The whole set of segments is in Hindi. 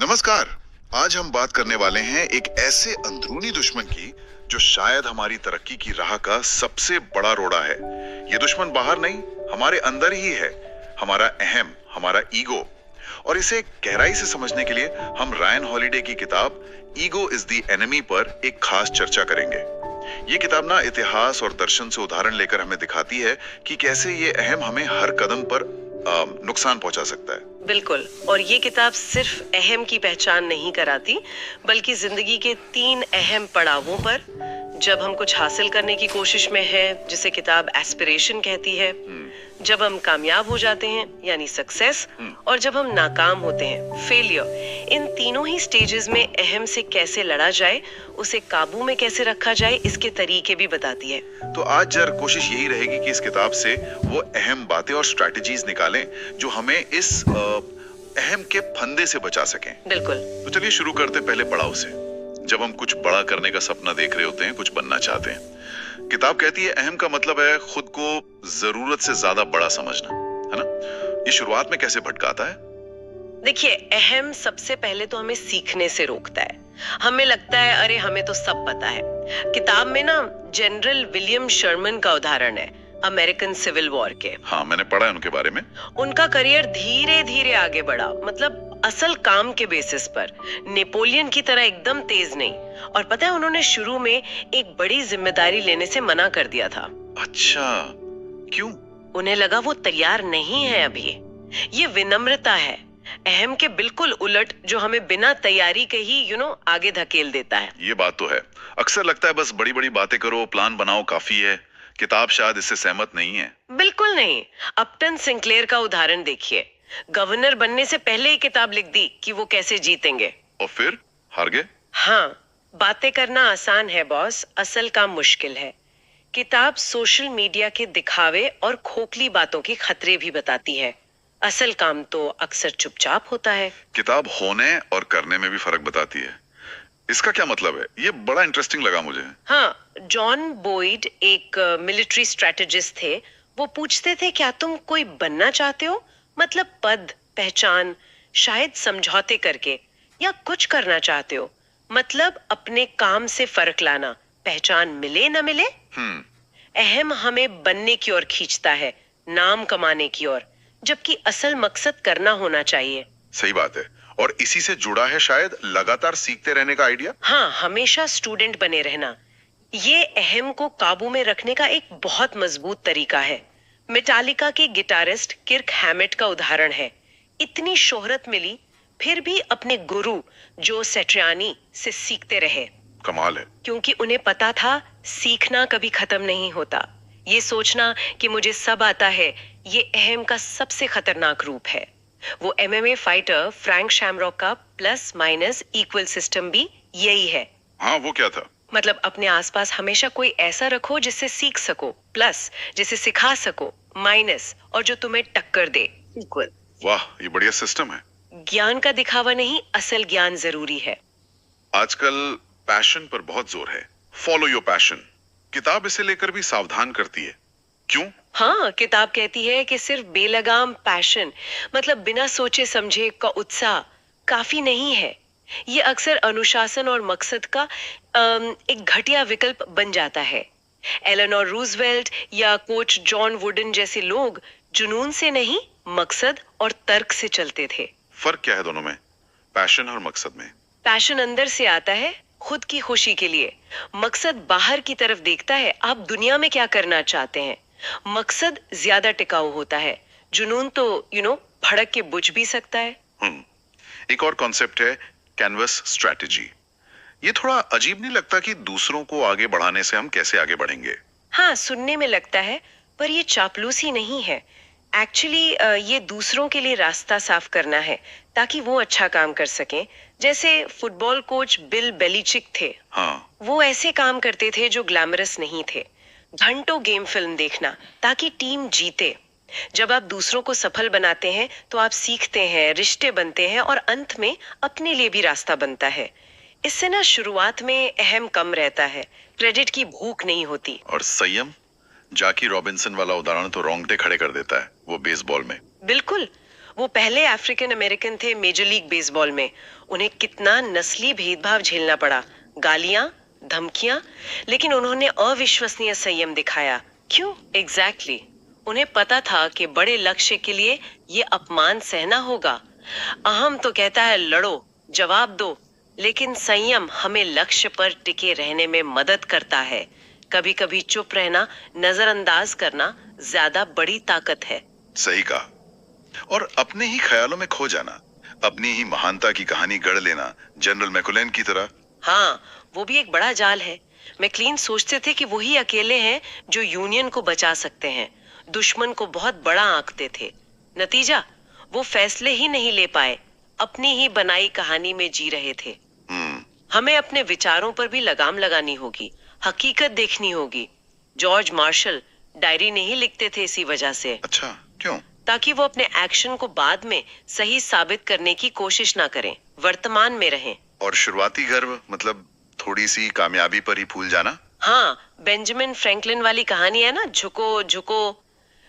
नमस्कार। आज हम बात करने वाले हैं एक ऐसे अंदरूनी दुश्मन की जो शायद हमारी तरक्की की राह का सबसे बड़ा रोड़ा है। ये दुश्मन बाहर नहीं, हमारे अंदर ही है। हमारा अहम, हमारा ईगो। और इसे गहराई से समझने के लिए हम रायन हॉलिडे की किताब ईगो इज द एनिमी पर एक खास चर्चा करेंगे। ये किताब ना इतिहास और दर्शन से उदाहरण लेकर हमें दिखाती है कि कैसे ये अहम हमें हर कदम पर नुकसान पहुंचा सकता है। बिल्कुल। और ये किताब सिर्फ अहम की पहचान नहीं कराती, बल्कि जिंदगी के 3 अहम पड़ावों पर जब हम कुछ हासिल करने की कोशिश में है, जिसे किताब एस्पिरेशन कहती है, जब हम कामयाब हो जाते हैं यानी सक्सेस, और जब हम नाकाम होते हैं फेलियर, इन तीनों ही स्टेजेस में अहम से कैसे लड़ा जाए, उसे काबू में कैसे रखा जाए, इसके तरीके भी बताती है। तो आज जर कोशिश यही रहेगी कि इस किताब से वो अहम बातें और स्ट्रैटेजीज निकालें जो हमें इस अहम के फंदे से बचा सकें। बिल्कुल। तो चलिए शुरू करते पहले पड़ाव से। जब हम कुछ बड़ा करने का सपना देख रहे होते हैं, कुछ बनना चाहते हैं, किताब कहती है अहम का मतलब है खुद को जरूरत से ज्यादा बड़ा समझना, है ना? ये शुरुआत में कैसे भटकाता है? देखिए, अहम सबसे पहले तो हमें सीखने से रोकता है। हमें लगता है अरे हमें तो सब पता है। किताब में ना जनरल विलियम शर्मन का उदाहरण है, अमेरिकन सिविल वॉर के। हाँ, मैंने पढ़ा है उनके बारे में। उनका करियर धीरे धीरे आगे बढ़ा, मतलब असल काम के बेसिस पर, नेपोलियन की तरह एकदम तेज नहीं। और पता है, उन्होंने शुरू में एक बड़ी जिम्मेदारी लेने से मना कर दिया था। अच्छा, क्यों? उन्हें लगा वो तैयार नहीं है अभी। ये विनम्रता है, अहम के बिल्कुल उलट, जो हमें बिना तैयारी के ही आगे धकेल देता है। ये बात तो है। अक्सर लगता है बस बड़ी बड़ी बातें करो, प्लान बनाओ, काफी है। किताब शायद इससे सहमत नहीं है। बिल्कुल नहीं। अपटन सिंक्लेयर का उदाहरण देखिए। गवर्नर बनने से पहले ही किताब लिख दी कि वो कैसे जीतेंगे। और फिर हार गए। हाँ, बातें करना आसान है बॉस, असल काम मुश्किल है। किताब सोशल मीडिया के दिखावे और खोखली बातों के खतरे भी बताती है। असल काम तो अक्सर चुपचाप होता है। किताब होने और करने में भी फर्क बताती है। इसका क्या मतलब है? ये बड़ा इंटरेस्टिंग लगा मुझे। हाँ, जॉन बॉयड एक मिलिट्री स्ट्रेटेजिस्ट थे। वो पूछते थे, क्या तुम कोई बनना चाहते हो? मतलब पद, पहचान, शायद समझौते करके, या कुछ करना चाहते हो? मतलब अपने काम से फर्क लाना, पहचान मिले न मिले। अहम हमें बनने की ओर खींचता है, नाम कमाने की ओर, जबकि असल मकसद करना होना चाहिए। सही बात है। और इसी से जुड़ा है शायद लगातार सीखते रहने का आइडिया। हाँ, हमेशा स्टूडेंट बने रहना। ये अहम को काबू में रखने का एक बहुत मजबूत तरीका है। मेटालिका के गिटारिस्ट किर्क हैमिट का उदाहरण है। इतनी शोहरत मिली, फिर भी अपने गुरु जो सेट्रियानी से सीखते रहे। कमाल है। क्योंकि उन्हें पता था सीखना कभी खत्म नहीं होता। ये सोचना कि मुझे सब आता है, ये अहम का सबसे खतरनाक रूप है। वो एमएमए फाइटर फ्रैंक शैमरॉक का प्लस माइनस इक्वल सिस्टम भी यही है। हाँ, वो क्या था? मतलब अपने आसपास हमेशा कोई ऐसा रखो जिससे सीख सको, प्लस जिसे सिखा सको, माइनस, और जो तुम्हें टक्कर दे, इक्वल। वाह, ये बढ़िया सिस्टम है। ज्ञान का दिखावा नहीं, असल ज्ञान जरूरी है। आजकल पैशन पर बहुत जोर है। Follow your passion. किताब इसे लेकर भी सावधान करती है। क्यों? हाँ, किताब कहती है कि सिर्फ बेलगाम पैशन, मतलब बिना सोचे समझे का उत्साह काफी नहीं है। ये अक्सर अनुशासन और मकसद का एक घटिया विकल्प बन जाता है। एलेनोर रूजवेल्ट या कोच जॉन वुडन जैसे लोग जुनून से नहीं, मकसद और तर्क से चलते थे। फर्क क्या है दोनों में, पैशन और मकसद में? पैशन अंदर से आता है, खुद की खुशी के लिए। मकसद बाहर की तरफ देखता है, आप दुनिया में क्या करना चाहते हैं। मकसद ज्यादा टिकाऊ होता है। जुनून तो भड़क के बुझ भी सकता है। एक और कॉन्सेप्ट है कैनवस स्ट्रैटेजी। ये थोड़ा अजीब नहीं लगता कि दूसरों को आगे बढ़ाने से हम कैसे आगे बढ़ेंगे? हाँ, सुनने में लगता है, पर ये चापलूसी नहीं है। एक्चुअली ये दूसरों के लिए रास्ता साफ करना है ताकि वो अच्छा काम कर सकें। जैसे फुटबॉल कोच बिल बेलिचिक थे। हाँ। वो ऐसे काम करते थे जो ग्लैमरस नहीं थे। घंटों गेम फिल्म देखना ताकि टीम जीते। जब आप दूसरों को सफल बनाते हैं तो आप सीखते हैं, रिश्ते बनते हैं, और अंत में अपने लिए भी रास्ता बनता है। इससे ना शुरुआत में अहम कम रहता है, क्रेडिट की भूख नहीं होती। और संयम, जाकी रॉबिन्सन वाला उदाहरण तो रोंगटे खड़े कर देता है, वो बेसबॉल में। बिल्कुल। वो पहले अफ्रीकन अमेरिकन थे मेजर लीग बेसबॉल में। उन्हें कितना नस्ली भेदभाव झेलना पड़ा, गालियां, धमकियां, लेकिन उन्होंने अविश्वसनीय संयम दिखाया। क्यों? एग्जैक्टली उन्हें पता था कि बड़े लक्ष्य के लिए ये अपमान सहना होगा। अहम तो कहता है लड़ो, जवाब दो, लेकिन संयम हमें लक्ष्य पर टिके रहने में मदद करता है। कभी कभी चुप रहना, नजरअंदाज करना ज्यादा बड़ी ताकत है। सही कहा। और अपने ही ख्यालों में खो जाना, अपनी ही महानता की कहानी गढ़ लेना, जनरल मैकुलेन की तरह। हाँ, वो भी एक बड़ा जाल है। मैकलीन सोचते थे कि वही अकेले हैं जो यूनियन को बचा सकते हैं, दुश्मन को बहुत बड़ा आंकते थे। नतीजा, वो फैसले ही नहीं ले पाए, अपनी ही बनाई कहानी में जी रहे थे। हमें अपने विचारों पर भी लगाम लगानी होगी, हकीकत देखनी होगी। जॉर्ज मार्शल डायरी नहीं लिखते थे इसी वजह से। अच्छा, क्यों? ताकि वो अपने एक्शन को बाद में सही साबित करने की कोशिश ना करें, वर्तमान में रहें। और शुरुआती गर्व मतलब थोड़ी सी कामयाबी पर ही फूल जाना। हाँ, बेंजामिन फ्रैंकलिन वाली कहानी है ना, झुको झुको।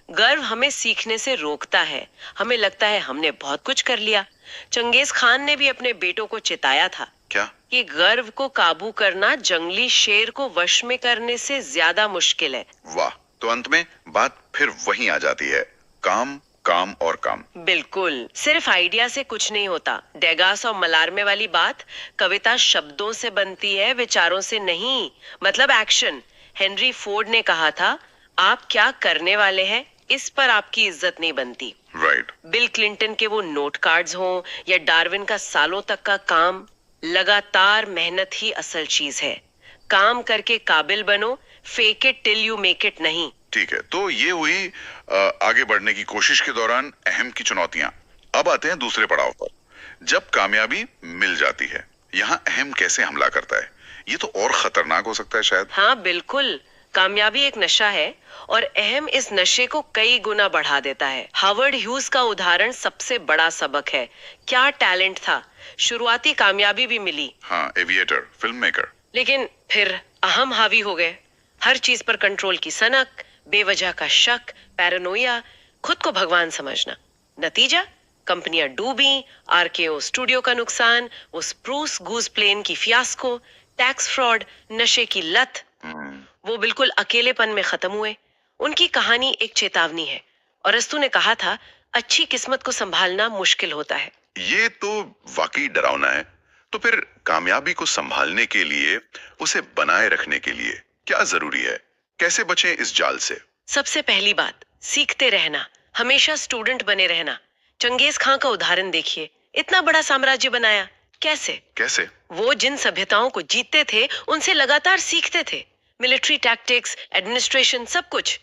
गर्व हमें सीखने से रोकता है। हमें लगता है हमने बहुत कुछ कर लिया। चंगेज खान ने भी अपने बेटों को चिताया था क्या? कि गर्व को काबू करना जंगली शेर को वश में करने से ज्यादा मुश्किल है। वाह, तो अंत में बात फिर वहीं आ जाती है, काम काम और काम। बिल्कुल, सिर्फ आइडिया से कुछ नहीं होता। डेगास और मलारमे वाली बात, कविता शब्दों से बनती है, विचारों से नहीं। मतलब एक्शन। हेनरी फोर्ड ने कहा था, आप क्या करने वाले हैं, इस पर आपकी इज्जत नहीं बनती। राइट। बिल क्लिंटन के वो नोट कार्ड्स हों या डार्विन का सालों तक का काम, लगातार मेहनत ही असल चीज है। काम करके काबिल बनो, fake it till you make it नहीं। ठीक है, तो ये हुई आगे बढ़ने की कोशिश के दौरान अहम की चुनौतियां। अब आते हैं दूसरे पड़ाव पर, जब कामयाबी मिल जाती है। यहाँ अहम कैसे हमला करता है? ये तो और खतरनाक हो सकता है शायद। हाँ बिल्कुल, कामयाबी एक नशा है और अहम इस नशे को कई गुना बढ़ा देता है। हार्वर्ड ह्यूज का उदाहरण सबसे बड़ा सबक है। क्या टैलेंट था, शुरुआती कामयाबी भी मिली। हाँ, एविएटर, फिल्म मेकर। लेकिन फिर अहम हावी हो गए। हर चीज पर कंट्रोल की सनक, बेवजह का शक, पैरानोया, खुद को भगवान समझना। नतीजा, कंपनियां डूबी, आरकेओ स्टूडियो का नुकसान, वो स्प्रूस गूज प्लेन की फियास्को, टैक्स फ्रॉड, नशे की लत। वो बिल्कुल अकेलेपन में खत्म हुए। उनकी कहानी एक चेतावनी है। और अरस्तु ने कहा था, अच्छी किस्मत को संभालना मुश्किल होता है। ये तो वाकई डरावना है। तो फिर कामयाबी को संभालने के लिए, उसे बनाए रखने के लिए क्या जरूरी है? कैसे बचें इस जाल से? सबसे पहली बात, सीखते रहना, हमेशा स्टूडेंट बने रहना। चंगेज खां का उदाहरण देखिए, इतना बड़ा साम्राज्य बनाया कैसे? कैसे? वो जिन सभ्यताओं को जीतते थे उनसे लगातार सीखते थे। मिलिट्री टैक्टिक्स, एडमिनिस्ट्रेशन, सब कुछ।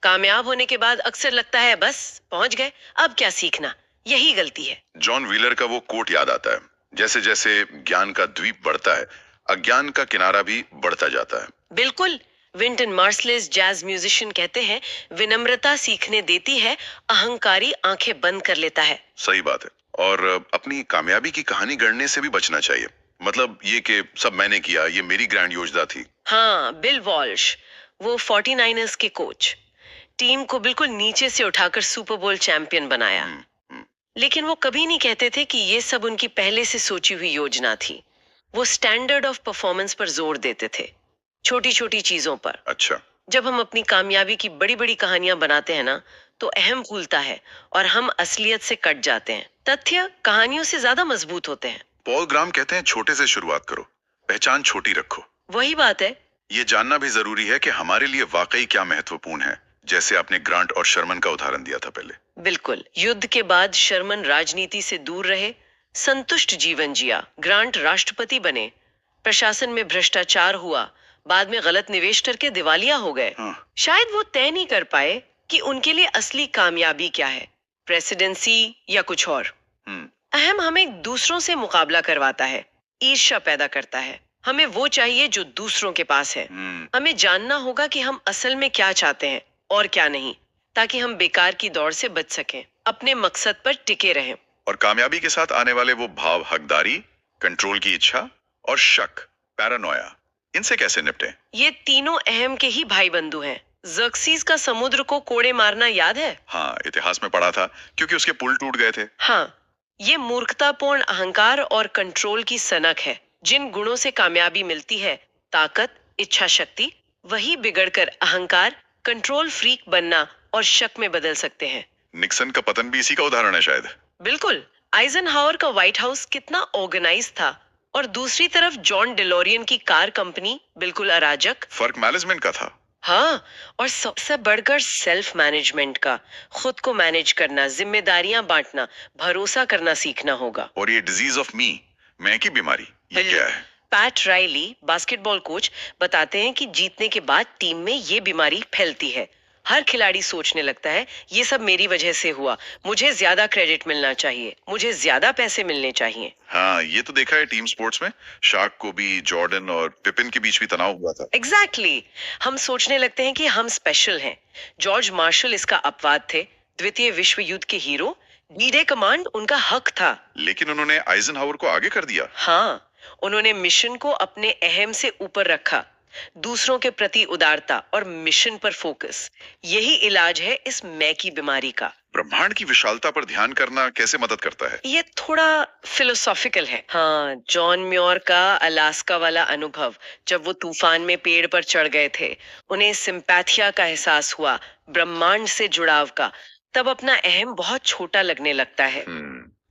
कामयाब होने के बाद अक्सर लगता है बस पहुंच गए, अब क्या सीखना। यही गलती है। जॉन व्हीलर का वो कोट याद आता है, जैसे जैसे ज्ञान का द्वीप बढ़ता है, अज्ञान का किनारा भी बढ़ता जाता है। बिल्कुल, विंटन मार्सलेस जैज म्यूजिशियन कहते हैं, विनम्रता सीखने देती है, अहंकारी आंखें बंद कर लेता है। सही बात है। और अपनी कामयाबी की कहानी गढ़ने से भी बचना चाहिए। मतलब ये कि सब मैंने किया, ये मेरी ग्रैंड योजना थी। हाँ, बिल वॉल्श, वो 49ers के कोच, टीम को बिल्कुल नीचे से उठाकर सुपर बोल चैंपियन बनाया। लेकिन वो कभी नहीं कहते थे कि ये सब उनकी पहले से सोची हुई योजना थी। वो स्टैंडर्ड ऑफ परफॉर्मेंस पर जोर देते थे, छोटी छोटी चीजों पर। अच्छा। जब हम अपनी कामयाबी की बड़ी बड़ी कहानियां बनाते हैं ना, तो अहम भूलता है और हम असलियत से कट जाते हैं। तथ्य कहानियों से ज्यादा मजबूत होते हैं। पॉल ग्राम कहते हैं, छोटे से शुरुआत करो, पहचान छोटी रखो। वही बात है। ये जानना भी जरूरी है कि हमारे लिए वाकई क्या महत्वपूर्ण है, जैसे आपने ग्रांट और शर्मन का उदाहरण दिया था पहले। बिल्कुल, युद्ध के बाद शर्मन राजनीति से दूर रहे, संतुष्ट जीवन जिया। ग्रांट राष्ट्रपति बने, प्रशासन में भ्रष्टाचार हुआ, बाद में गलत निवेश करके दिवालिया हो गए। हाँ। शायद वो तय नहीं कर पाए कि उनके लिए असली कामयाबी क्या है, प्रेसिडेंसी या कुछ और। अहम हमें दूसरों से मुकाबला करवाता है, ईर्ष्या पैदा करता है। हमें वो चाहिए जो दूसरों के पास है। हमें जानना होगा कि हम असल में क्या चाहते हैं और क्या नहीं, ताकि हम बेकार की दौड़ से बच सकें, अपने मकसद पर टिके रहें। और कामयाबी के साथ आने वाले वो भाव, हकदारी, कंट्रोल की इच्छा और शक, पैरानोया, इनसे कैसे निपटें? ये तीनों अहम के ही भाई बंधु हैं। जर्क्सीज का समुद्र को कोड़े मारना याद है? हाँ, इतिहास में पढ़ा था, क्योंकि उसके पुल टूट गए थे। हाँ, ये मूर्खतापूर्ण अहंकार और कंट्रोल की सनक है। जिन गुणों से कामयाबी मिलती है, ताकत, इच्छा शक्ति, वही बिगड़कर अहंकार, कंट्रोल फ्रीक बनना और शक में बदल सकते हैं। निक्सन का पतन भी इसी का उदाहरण है शायद। बिल्कुल। आइजनहावर का व्हाइट हाउस कितना ऑर्गेनाइज था, और दूसरी तरफ जॉन डिलोरियन की कार कंपनी बिल्कुल अराजक। फर्क मैनेजमेंट का था। हाँ, और सबसे बढ़कर सेल्फ मैनेजमेंट का। खुद को मैनेज करना, जिम्मेदारियां बांटना, भरोसा करना सीखना होगा। और ये डिजीज ऑफ मैं की बीमारी, ये क्या है? पैट राइली, बास्केटबॉल कोच, बताते हैं कि जीतने के बाद टीम में ये बीमारी फैलती है। हर खिलाड़ी सोचने लगता है, ये सब मेरी वजह से हुआ, मुझे ज्यादा क्रेडिट मिलना चाहिए, मुझे ज्यादा पैसे मिलने चाहिए। हाँ, ये तो देखा है टीम स्पोर्ट्स में। शार्क को भी, जॉर्डन और पिपिन के बीच भी तनाव हुआ था। एग्जैक्टली हम सोचने लगते हैं कि हम स्पेशल हैं। जॉर्ज मार्शल इसका अपवाद थे। द्वितीय विश्व युद्ध के हीरो। डी डे कमांड उनका हक था। लेकिन उन्होंने आइजनहावर को आगे कर दिया। हाँ, उन्होंने मिशन को अपने अहम से ऊपर रखा। दूसरों के प्रति उदारता और मिशन पर फोकस, यही इलाज है इस मैं की बीमारी का। ब्रह्मांड की विशालता पर ध्यान करना कैसे मदद करता है? ये थोड़ा फिलोसॉफिकल है। हाँ, जॉन म्योर का अलास्का वाला अनुभव, जब वो तूफान में पेड़ पर चढ़ गए थे, उन्हें सिंपैथिया का एहसास हुआ, ब्रह्मांड से जुड़ाव का। तब अपना अहम बहुत छोटा लगने लगता है।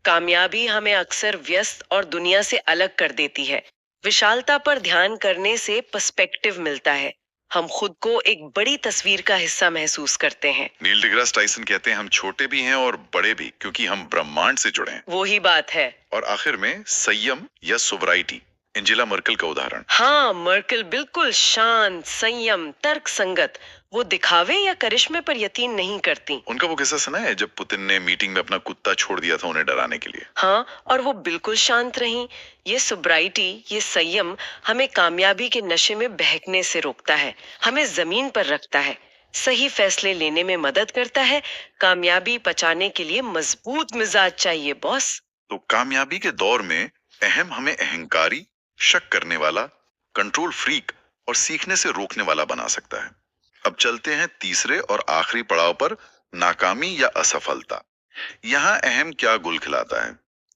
कामयाबी हमें अक्सर व्यस्त और दुनिया से अलग कर देती है। विशालता पर ध्यान करने से पर्सपेक्टिव मिलता है। हम खुद को एक बड़ी तस्वीर का हिस्सा महसूस करते हैं। नील डिग्रास टाइसन कहते हैं हम छोटे भी हैं और बड़े भी, क्योंकि हम ब्रह्मांड से जुड़े हैं। वो ही बात है। और आखिर में संयम या सोबराइटी, एंजेला मर्केल का उदाहरण। हाँ, मर्केल बिल्कुल शांत, संयम, तर्क संगत। वो दिखावे या करिश्मे पर यकीन नहीं करती। उनका वो किस्सा सुना है जब पुतिन ने मीटिंग में अपना कुत्ता छोड़ दिया था उन्हें डराने के लिए? हाँ, और वो बिल्कुल शांत रही। ये सोब्राइटी, ये संयम हमें कामयाबी के नशे में बहकने से रोकता है, हमें जमीन पर रखता है, सही फैसले लेने में मदद करता है। कामयाबी पचाने के लिए मजबूत मिजाज चाहिए बॉस। तो कामयाबी के दौर में अहम हमें अहंकारी, शक करने वाला, कंट्रोल फ्रीक और सीखने से रोकने वाला बना सकता है। अब चलते हैं तीसरे और आखिरी पड़ाव पर, नाकामी या असफलता। यहाँ अहम क्या गुल खिलाता है?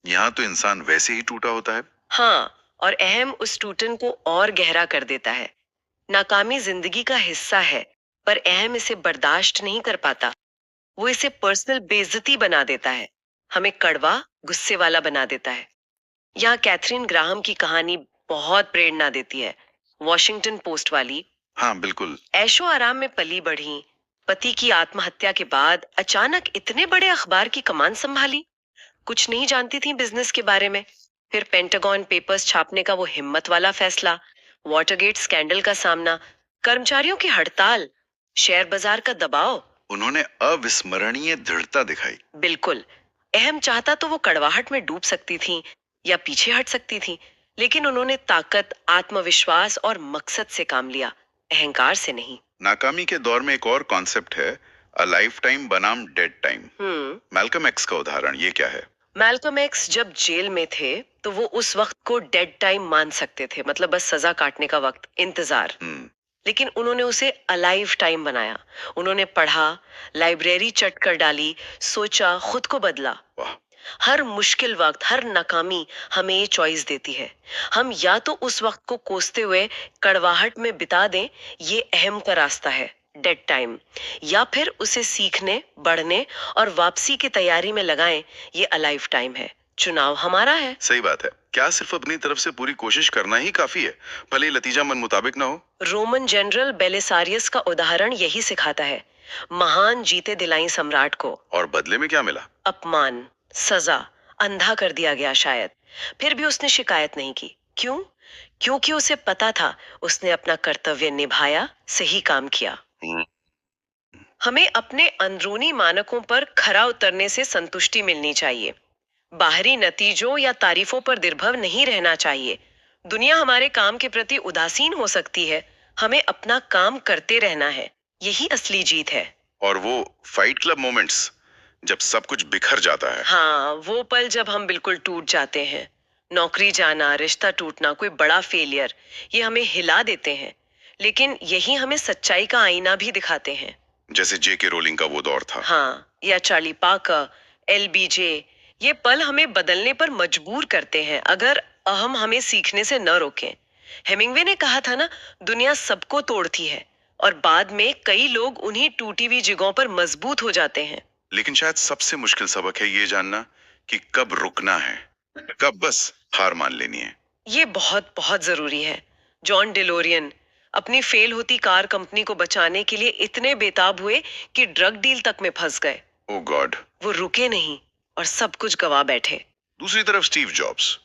यहाँ तो इंसान वैसे ही टूटा होता है। हाँ, और अहम उस टूटन को और गहरा कर देता है। नाकामी जिंदगी का हिस्सा है, पर अहम इसे बर्दाश्त नहीं कर पाता। वो इसे पर्सनल बेइज्जती बना देता है, हमें कड़वा, गुस्से वाला बना देता है। यहाँ कैथरीन ग्राहम की कहानी बहुत प्रेरणा देती है। वॉशिंगटन पोस्ट वाली। हाँ बिल्कुल। ऐशो आराम में पली बढ़ी, पति की आत्महत्या के बाद अचानक इतने बड़े अखबार की कमान संभाली। कुछ नहीं जानती थी बिजनेस के बारे में। फिर पेंटागन पेपर्स छापने का वो हिम्मत वाला फैसला, वाटरगेट स्कैंडल का सामना, कर्मचारियों की हड़ताल, शेयर बाजार का दबाव। उन्होंने अविस्मरणीय दृढ़ता दिखाई। बिल्कुल। अहम चाहता तो वो कड़वाहट में डूब सकती थी या पीछे हट सकती थी, लेकिन उन्होंने ताकत, आत्मविश्वास और मकसद से काम लिया, अहंकार से नहीं। नाकामी के दौर में एक और कॉन्सेप्ट है, अ लाइफ टाइम बनाम डेड टाइम। मैल्कम एक्स का उदाहरण ये क्या है? मैल्कम एक्स जब जेल में थे तो वो उस वक्त को डेड टाइम मान सकते थे, मतलब बस सजा काटने का वक्त, इंतजार। लेकिन उन्होंने उसे अलाइव टाइम बनाया। उन्होंने पढ़ा, लाइब्रेरी चट कर डाली, सोचा, खुद को बदला। वाह। हर मुश्किल वक्त, हर नाकामी हमें ये चॉइस देती है। हम या तो उस वक्त को कोसते हुए कड़वाहट में बिता दें, ये अहम का रास्ता है, डेड टाइम, या फिर उसे सीखने, बढ़ने और वापसी की तैयारी में लगाएं, ये अलाइव टाइम है। चुनाव हमारा है। सही बात है। क्या सिर्फ अपनी तरफ से पूरी कोशिश करना ही काफी है, भले ही नतीजा मन मुताबिक ना हो? रोमन जनरल बेलिसारियस का उदाहरण यही सिखाता है। महान जीते दिलाई सम्राट को, और बदले में क्या मिला? अपमान, सजा, अंधा कर दिया गया शायद। फिर भी उसने शिकायत नहीं की। क्यों? क्योंकि उसे पता था उसने अपना कर्तव्य निभाया, सही काम किया। हमें अपने अंदरूनी मानकों पर खरा उतरने से संतुष्टि मिलनी चाहिए। बाहरी नतीजों या तारीफों पर निर्भर नहीं रहना चाहिए। दुनिया हमारे काम के प्रति उदासीन हो सकती है, हमें अपना काम करते रहना है, यही असली जीत है। और वो फाइट क्लब मोमेंट्स जब सब कुछ बिखर जाता है। हाँ, वो पल जब हम बिल्कुल टूट जाते हैं। नौकरी जाना, रिश्ता टूटना, कोई बड़ा फेलियर, ये हमें हिला देते हैं। लेकिन यही हमें सच्चाई का आईना भी दिखाते हैं। जैसे जेके रोलिंग का वो दौर था। हाँ, या चार्ली पाकर, एलबीजे, ये पल हमें बदलने पर मजबूर करते हैं अगर हम हमें सीखने से न रोकें। हेमिंगवे ने कहा था ना, दुनिया सबको तोड़ती है और बाद में कई लोग उन्हीं टूटी हुई जगहों पर मजबूत हो जाते हैं। लेकिन शायद सबसे मुश्किल सबक है ये जानना कि कब रुकना है, कब बस हार मान लेनी है। ये बहुत बहुत जरूरी है। जॉन डिलोरियन अपनी फेल होती कार कंपनी को बचाने के लिए इतने बेताब हुए कि ड्रग डील तक में फंस गए। ओ गॉड। वो रुके नहीं और सब कुछ गवा बैठे। दूसरी तरफ स्टीव जॉब्स,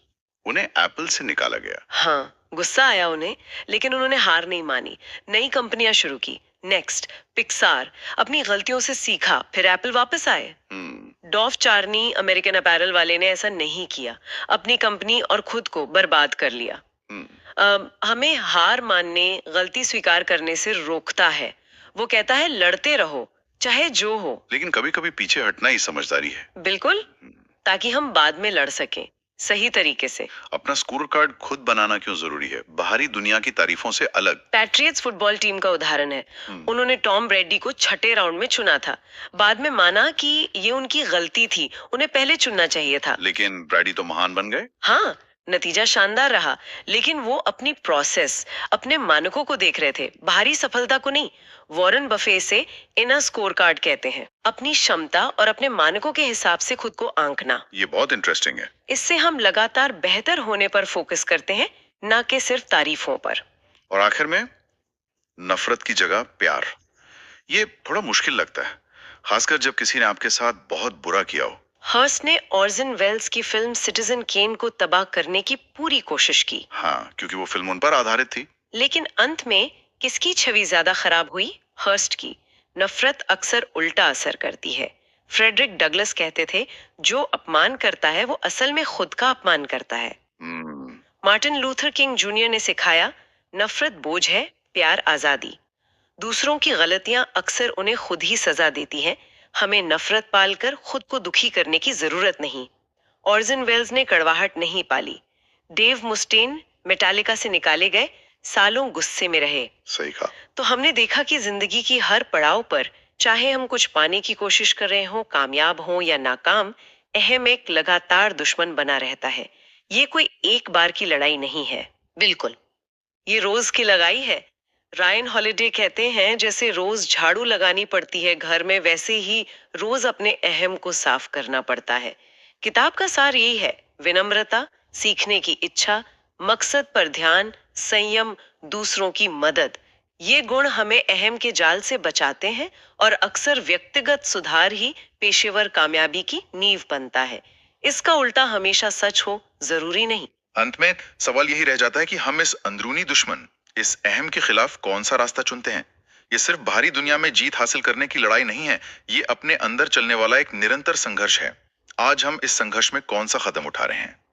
उन्हें एप्पल से निकाला गया। हाँ, गुस्सा आया उन्हें, लेकिन उन्होंने हार नहीं मानी। नई कंपनियां शुरू की, नेक्स्ट, पिक्सार, अपनी गलतियों से सीखा, फिर एप्पल वापस आए। डॉफ चार्नी अमेरिकन अपैरल वाले ने ऐसा नहीं किया, अपनी कंपनी और खुद को बर्बाद कर लिया। हमें हार मानने, गलती स्वीकार करने से रोकता है। वो कहता है लड़ते रहो, चाहे जो हो। लेकिन कभी कभी पीछे हटना ही समझदारी है। बिल्कुल, ताकि हम बाद में लड़ सकें सही तरीके से। अपना स्कोर कार्ड खुद बनाना क्यों जरूरी है, बाहरी दुनिया की तारीफों से अलग? पैट्रियट्स फुटबॉल टीम का उदाहरण है। उन्होंने टॉम ब्रेडी को छठे राउंड में चुना था, बाद में माना कि ये उनकी गलती थी, उन्हें पहले चुनना चाहिए था। लेकिन ब्रैडी तो महान बन गए। हाँ, नतीजा शानदार रहा, लेकिन वो अपनी प्रोसेस, अपने मानकों को देख रहे थे, बाहरी सफलता को नहीं। वॉरेन बफे से इनर स्कोर कार्ड कहते हैं, अपनी क्षमता और अपने मानकों के हिसाब से खुद को आंकना। ये बहुत इंटरेस्टिंग है। इससे हम लगातार बेहतर होने पर फोकस करते हैं, ना कि सिर्फ तारीफों पर। और आखिर में नफरत की जगह प्यार। ये थोड़ा मुश्किल लगता है, खासकर जब किसी ने आपके साथ बहुत बुरा किया हो। हर्स्ट ने ऑर्सन वेल्स की फिल्म सिटीजन केन को तबाह करने की पूरी कोशिश की। हाँ, क्योंकि वो फिल्म उन पर आधारित थी। लेकिन अंत में किसकी छवि ज्यादा खराब हुई? हर्स्ट की। नफरत अक्सर उल्टा असर करती है। फ्रेडरिक डगलस कहते थे, जो अपमान करता है वो असल में खुद का अपमान करता है। मार्टिन लूथर किंग जूनियर ने सिखाया, नफरत बोझ है, प्यार आजादी। दूसरों की गलतियां अक्सर उन्हें खुद ही सजा देती हैं। हमें नफरत पालकर खुद को दुखी करने की जरूरत नहीं। ऑर्सन वेल्स ने कड़वाहट नहीं पाली। डेव मुस्टेन मेटालिका से निकाले गए, सालों गुस्से में रहे। सही कहा। तो हमने देखा कि जिंदगी की हर पड़ाव पर, चाहे हम कुछ पाने की कोशिश कर रहे हों, कामयाब हों या नाकाम, अहम एक लगातार दुश्मन बना रहता है। ये कोई एक बार की लड़ाई नहीं है, बिल्कुल, ये रोज की लगाई है। रायन हॉलिडे कहते हैं, जैसे रोज झाड़ू लगानी पड़ती है घर में, वैसे ही रोज अपने अहम को साफ करना पड़ता है। किताब का सार यही है, विनम्रता, सीखने की इच्छा, मकसद पर ध्यान, संयम, दूसरों की मदद। ये गुण हमें अहम के जाल से बचाते हैं और अक्सर व्यक्तिगत सुधार ही पेशेवर कामयाबी की नींव बनता है। इसका उल्टा हमेशा सच हो जरूरी नहीं। अंत में सवाल यही रह जाता है कि हम इस अंदरूनी दुश्मन, इस अहम के खिलाफ कौन सा रास्ता चुनते हैं। ये सिर्फ बाहरी दुनिया में जीत हासिल करने की लड़ाई नहीं है, ये अपने अंदर चलने वाला एक निरंतर संघर्ष है। आज हम इस संघर्ष में कौन सा कदम उठा रहे हैं?